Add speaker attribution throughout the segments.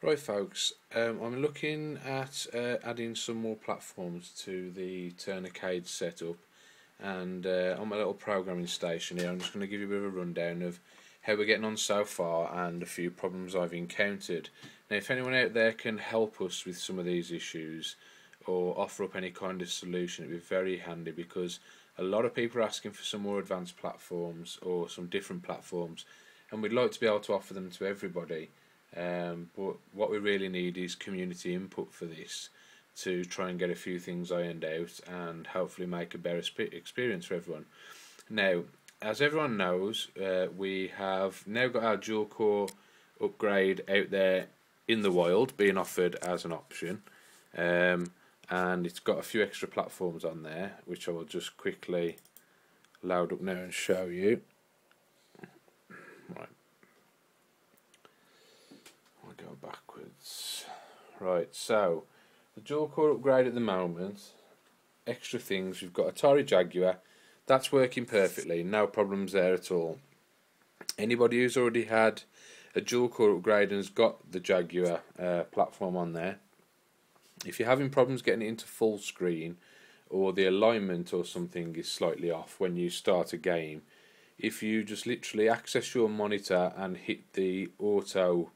Speaker 1: Right folks, I'm looking at adding some more platforms to the Tournicade setup, and on my little programming station here I'm just going to give you a bit of a rundown of how we're getting on so far and a few problems I've encountered. Now if anyone out there can help us with some of these issues or offer up any kind of solution, it'd be very handy, because a lot of people are asking for some more advanced platforms or some different platforms, and we'd like to be able to offer them to everybody. But what we really need is community input for this, to try and get a few things ironed out and hopefully make a better experience for everyone. Now, as everyone knows, we have now got our dual core upgrade out there in the wild being offered as an option, and it's got a few extra platforms on there which I will just quickly load up now and show you. Right, go backwards. Right, so the dual core upgrade at the moment, extra things, we've got Atari Jaguar, that's working perfectly, no problems there at all. Anybody who's already had a dual core upgrade and has got the Jaguar platform on there, if you're having problems getting it into full screen, or the alignment or something is slightly off when you start a game, if you just literally access your monitor and hit the auto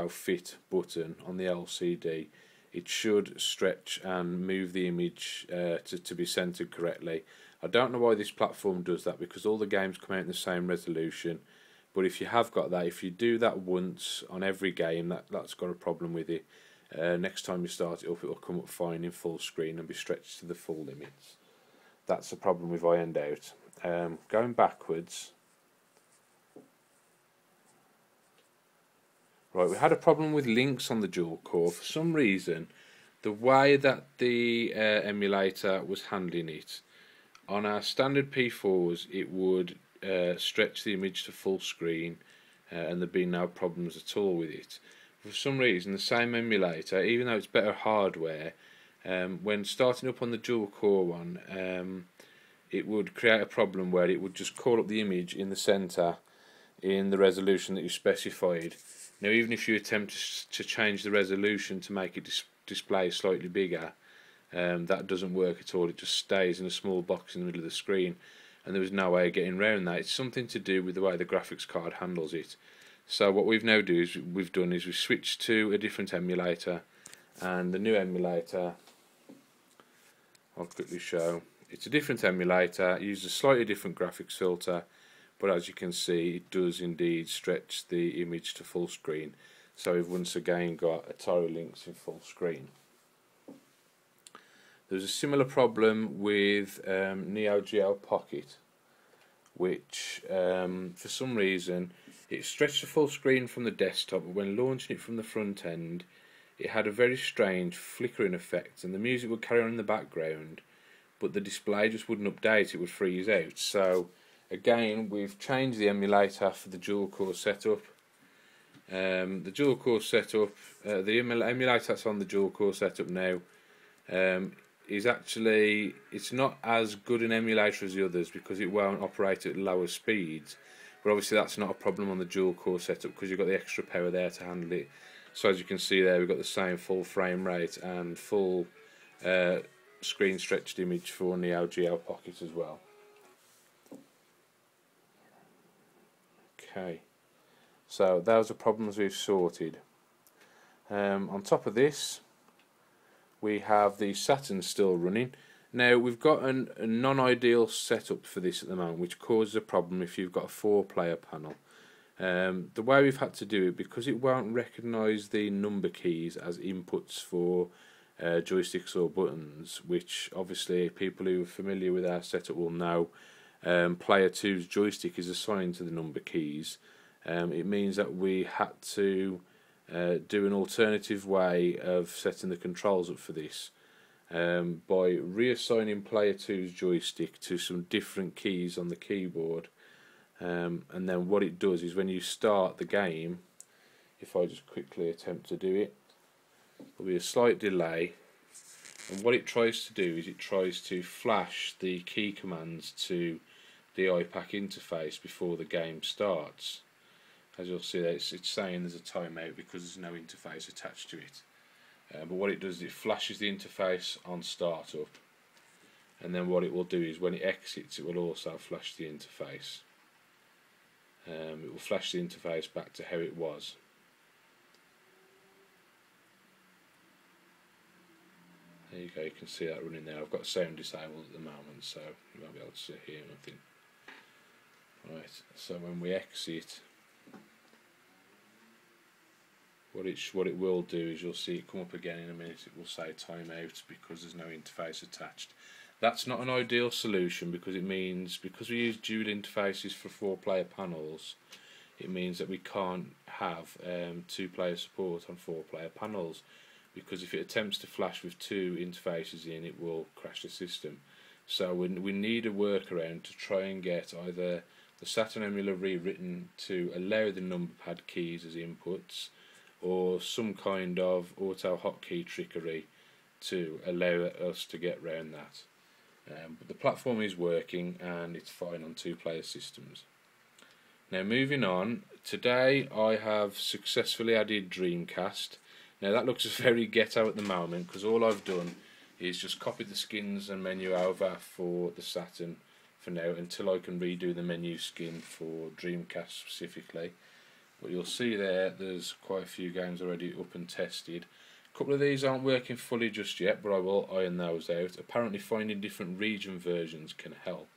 Speaker 1: fit button on the LCD, it should stretch and move the image to be centered correctly. I don't know why this platform does that, because all the games come out in the same resolution, but if you have got that, if you do that once on every game, that's got a problem with it. Next time you start it up, it will come up fine in full screen and be stretched to the full limits. That's the problem we've ironed out. Going backwards, right, we had a problem with links on the dual core. For some reason, the way that the emulator was handling it, on our standard P4s it would stretch the image to full screen, and there'd be no problems at all with it. For some reason, the same emulator, even though it's better hardware, when starting up on the dual core one, it would create a problem where it would just call up the image in the center in the resolution that you specified. Now, even if you attempt to change the resolution to make it display slightly bigger, that doesn't work at all. It just stays in a small box in the middle of the screen, and there was no way of getting around that. It's something to do with the way the graphics card handles it. So what we've done is we've switched to a different emulator, and the new emulator, I'll quickly show. It's a different emulator, it uses a slightly different graphics filter, but as you can see, it does indeed stretch the image to full screen. So we've once again got Atari Lynx in full screen. There's a similar problem with Neo Geo Pocket, which for some reason it stretched to full screen from the desktop, but when launching it from the front end, it had a very strange flickering effect, and the music would carry on in the background, but the display just wouldn't update, it would freeze out. So again, we've changed the emulator for the dual core setup. The dual core setup, the emulator that's on the dual core setup now, is actually, it's not as good an emulator as the others, because it won't operate at lower speeds. But obviously that's not a problem on the dual core setup, because you've got the extra power there to handle it. So as you can see there, we've got the same full frame rate and full screen stretched image for Neo Geo Pocket as well. Okay, so those are problems we've sorted. On top of this, we have the Saturn still running. Now, we've got a non-ideal setup for this at the moment, which causes a problem if you've got a 4-player panel. The way we've had to do it, because it won't recognise the number keys as inputs for joysticks or buttons, which obviously people who are familiar with our setup will know, player 2's joystick is assigned to the number keys. It means that we had to do an alternative way of setting the controls up for this, by reassigning player 2's joystick to some different keys on the keyboard, and then what it does is when you start the game, if I just quickly attempt to do it, there'll be a slight delay, and what it tries to do is it tries to flash the key commands to the iPack interface before the game starts. As you'll see, it's saying there's a timeout because there's no interface attached to it. But what it does is it flashes the interface on startup, and then what it will do is when it exits, it will also flash the interface. It will flash the interface back to how it was. There you go, you can see that running there. I've got sound disabled at the moment, so you won't be able to hear nothing. Right, so when we exit, what it will do is you'll see it come up again in a minute. It will say timeout because there's no interface attached. That's not an ideal solution because it means, because we use dual interfaces for 4-player panels, it means that we can't have 2-player support on 4-player panels, because if it attempts to flash with 2 interfaces in, it will crash the system. So we need a workaround to try and get either the Saturn emulator rewritten to allow the number pad keys as inputs, or some kind of auto hotkey trickery to allow us to get round that. But the platform is working and it's fine on 2-player systems. Now moving on, today I have successfully added Dreamcast. Now that looks very ghetto at the moment because all I've done is just copied the skins and menu over for the Saturn for now until I can redo the menu skin for Dreamcast specifically. But you'll see there's quite a few games already up and tested. A couple of these aren't working fully just yet, but I will iron those out. Apparently finding different region versions can help.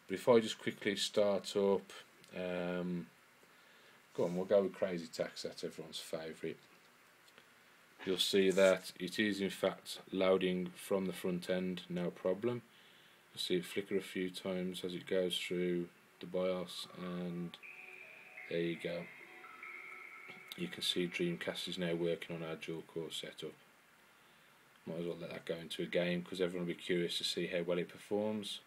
Speaker 1: But if I just quickly start up, go on, we'll go with Crazy Taxi, that's everyone's favourite. You'll see that it is in fact loading from the front end, no problem. You'll see it flicker a few times as it goes through the BIOS, and there you go. You can see Dreamcast is now working on our dual core setup. Might as well let that go into a game because everyone will be curious to see how well it performs.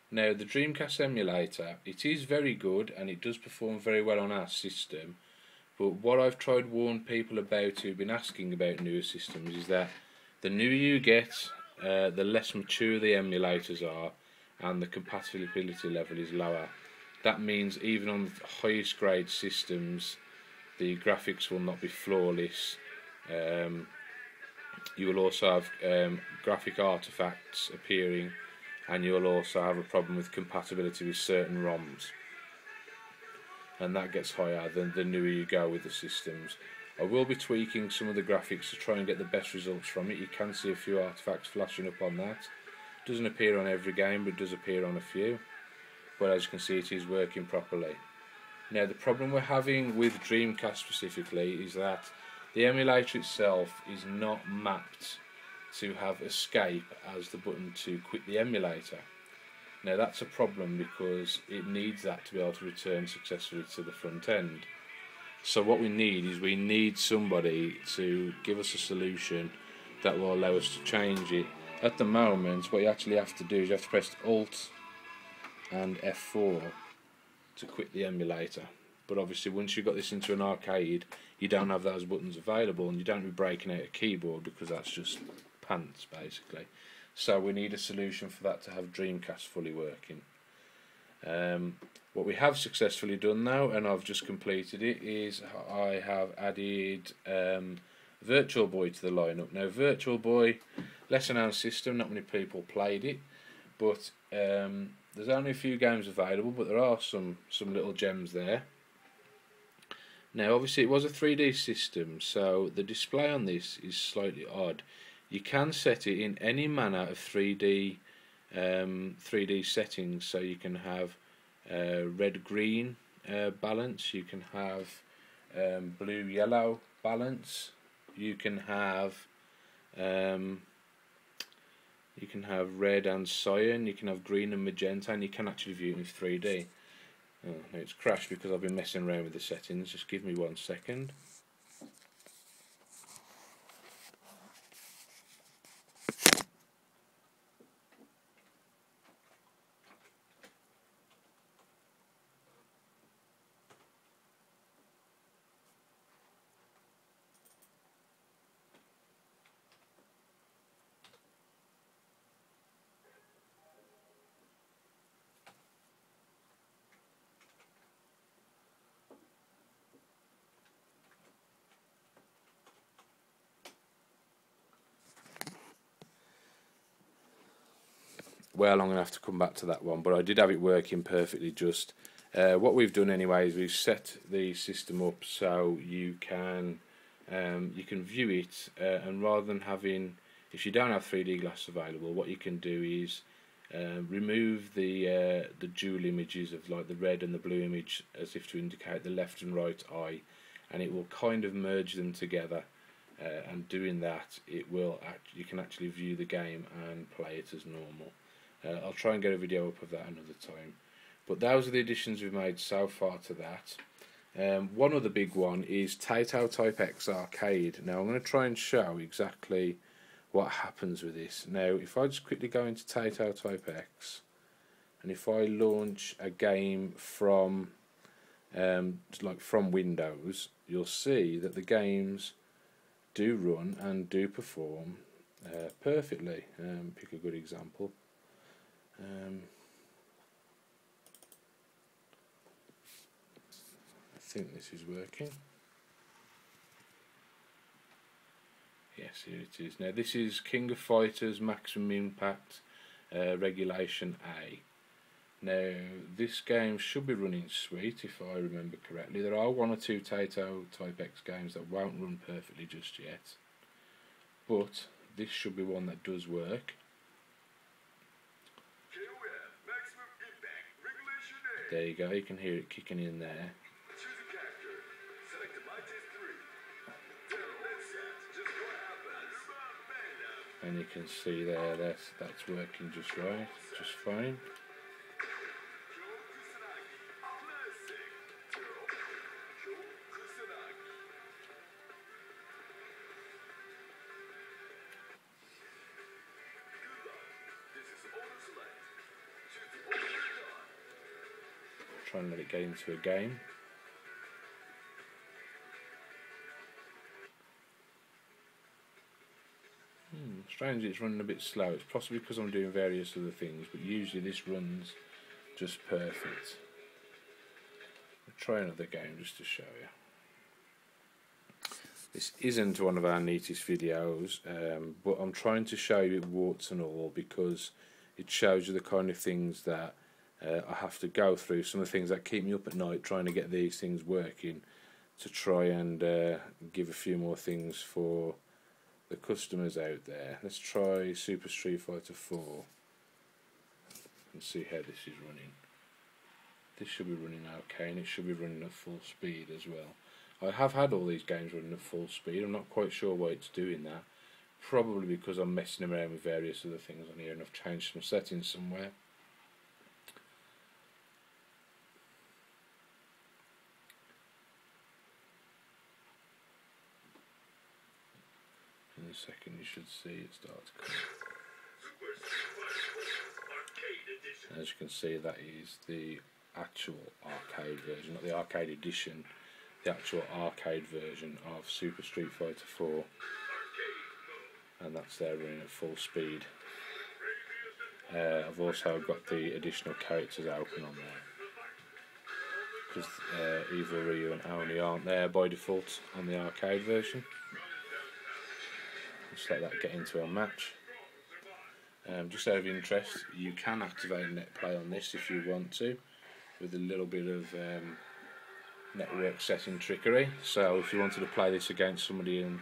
Speaker 1: Now the Dreamcast emulator, it is very good and it does perform very well on our system. But what I've tried to warn people about who've been asking about newer systems is that the newer you get, the less mature the emulators are and the compatibility level is lower. That means even on the highest grade systems the graphics will not be flawless. You will also have graphic artifacts appearing, and you'll also have a problem with compatibility with certain ROMs. And that gets higher the newer you go with the systems. I will be tweaking some of the graphics to try and get the best results from it. You can see a few artifacts flashing up on that. It doesn't appear on every game, but it does appear on a few. But as you can see, it is working properly. Now the problem we're having with Dreamcast specifically is that the emulator itself is not mapped to have escape as the button to quit the emulator. Now that's a problem because it needs that to be able to return successfully to the front end. So what we need somebody to give us a solution that will allow us to change it. At the moment, what you actually have to do is you have to press Alt and F4 to quit the emulator. But obviously once you've got this into an arcade, you don't have those buttons available and you don't be breaking out a keyboard because that's just pants basically. So we need a solution for that to have Dreamcast fully working. What we have successfully done now, and I've just completed it, is I have added Virtual Boy to the lineup. Now Virtual Boy, lesser known system, not many people played it, but there's only a few games available, but there are some little gems there. Now obviously it was a 3D system, so the display on this is slightly odd. You can set it in any manner of 3D settings, so you can have red-green balance, you can have blue-yellow balance, you can have red and cyan, you can have green and magenta, and you can actually view it in 3D. Oh, now it's crashed because I've been messing around with the settings. Just give me 1 second. well, I'm going to have to come back to that one, but I did have it working perfectly just. What we've done anyway is we've set the system up so you can view it, and rather than having, if you don't have 3D glass available, what you can do is remove the dual images of like the red and the blue image as if to indicate the left and right eye, and it will kind of merge them together. And doing that, you can actually view the game and play it as normal. I'll try and get a video up of that another time. But those are the additions we've made so far to that. One other big one is Taito Type X Arcade. Now I'm going to try and show exactly what happens with this. Now if I just quickly go into Taito Type X, and if I launch a game from from Windows, you'll see that the games do run and do perform perfectly. Pick a good example. I think this is working. Yes, here it is. Now this is King of Fighters Maximum Impact Regulation A. Now this game should be running sweet if I remember correctly. There are one or two Taito Type X games that won't run perfectly just yet, but this should be one that does work. There you go, you can hear it kicking in there. And you can see there that's working just right, just fine. Try and let it get into a game. Strangely it's running a bit slow. It's possibly because I'm doing various other things, but usually this runs just perfect. I'll try another game just to show you. This isn't one of our neatest videos, but I'm trying to show you warts and all because it shows you the kind of things that I have to go through, some of the things that keep me up at night trying to get these things working, to try and give a few more things for the customers out there. Let's try Super Street Fighter 4 and see how this is running. This should be running okay, and it should be running at full speed as well. I have had all these games running at full speed. I'm not quite sure why it's doing that. Probably because I'm messing around with various other things on here and I've changed some settings somewhere. In a second you should see it start to come. As you can see, that is the actual arcade version, not the arcade edition, the actual arcade version of Super Street Fighter 4, and that's there running at full speed. I've also got the additional characters open on there because Evil Ryu and Oni aren't there by default on the arcade version. Just let that get into a match. Just out of interest, you can activate net play on this if you want to, with a little bit of network setting trickery. So if you wanted to play this against somebody in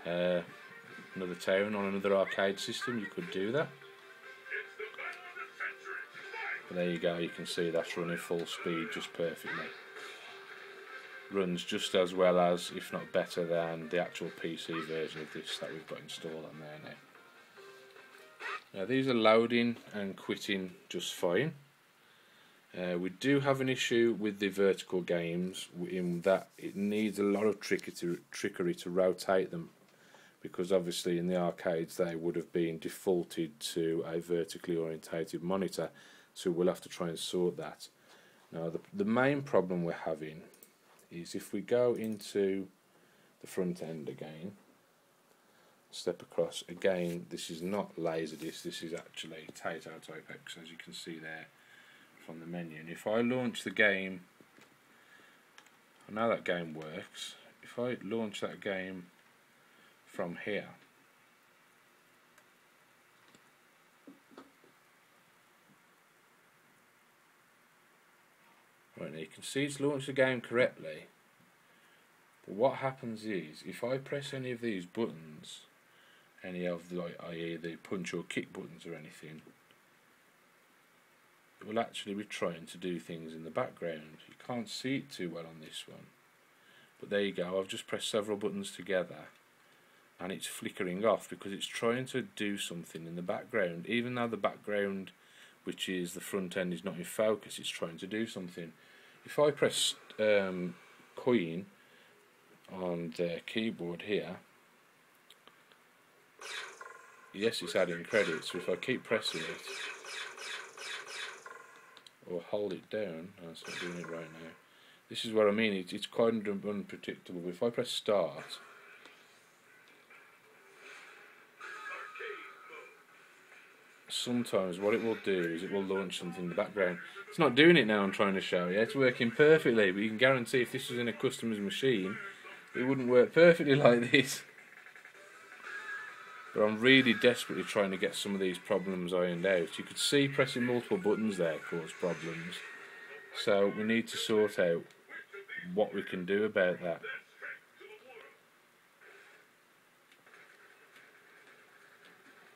Speaker 1: another town on another arcade system, you could do that. But there you go, you can see that's running full speed just perfectly. Runs just as well as, if not better than, the actual PC version of this that we've got installed on there now. Now these are loading and quitting just fine. We do have an issue with the vertical games in that it needs a lot of trickery to rotate them, because obviously in the arcades they would have been defaulted to a vertically orientated monitor, so we'll have to try and sort that. Now the main problem we're having is if we go into the front end again, step across again, this is not Laserdisc, this is actually Taito Type X, as you can see there from the menu. And if I launch the game, I know that game works. If I launch that game from here, Right, now you can see it's launched the game correctly, but what happens is, if I press any of these buttons, any of the, like, i.e. the punch or kick buttons or anything, it will actually be trying to do things in the background. You can't see it too well on this one, but there you go. I've just pressed several buttons together and it's flickering off because it's trying to do something in the background. Even though the background, which is the front end, is not in focus, it's trying to do something. If I press coin on the keyboard here, yes, it's adding credits. So if I keep pressing it or hold it down, no, it's not doing it right now. This is what I mean, it's kind of unpredictable. If I press start, sometimes what it will do is it will launch something in the background. It's not doing it now, I'm trying to show you. It's working perfectly, but you can guarantee if this was in a customer's machine, it wouldn't work perfectly like this. But I'm really desperately trying to get some of these problems ironed out. You could see pressing multiple buttons there cause problems. So we need to sort out what we can do about that.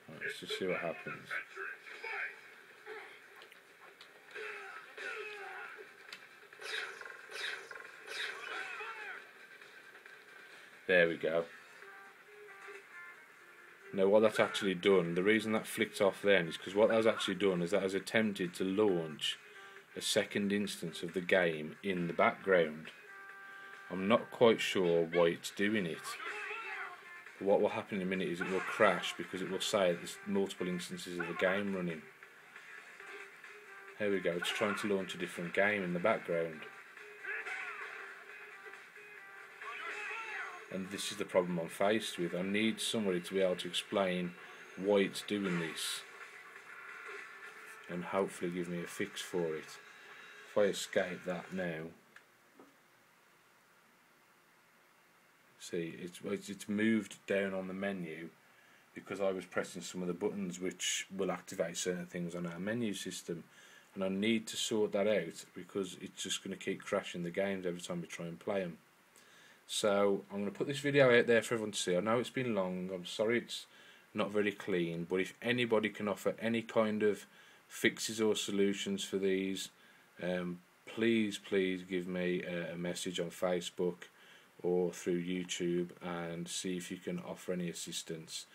Speaker 1: Right, let's just see what happens. There we go. Now what that's actually done, the reason that flicked off then is because what that has actually done is that has attempted to launch a second instance of the game in the background. I'm not quite sure why it's doing it. What will happen in a minute is it will crash because it will say there's multiple instances of the game running. There we go, it's trying to launch a different game in the background. And this is the problem I'm faced with. I need somebody to be able to explain why it's doing this and hopefully give me a fix for it. If I escape that now, see, it's moved down on the menu because I was pressing some of the buttons which will activate certain things on our menu system, and I need to sort that out because it's just going to keep crashing the games every time we try and play them. So I'm going to put this video out there for everyone to see. I know it's been long, I'm sorry it's not very clean, but if anybody can offer any kind of fixes or solutions for these, please give me a message on Facebook or through YouTube and see if you can offer any assistance.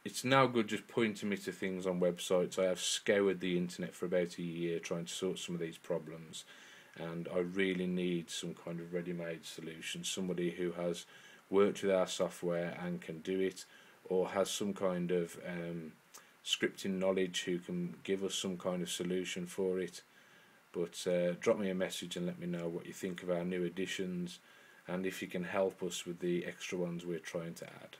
Speaker 1: It's no good just pointing me to things on websites. I have scoured the internet for about a year trying to sort some of these problems, and I really need some kind of ready-made solution, somebody who has worked with our software and can do it, or has some kind of scripting knowledge who can give us some kind of solution for it. But drop me a message and let me know what you think of our new additions and if you can help us with the extra ones we're trying to add.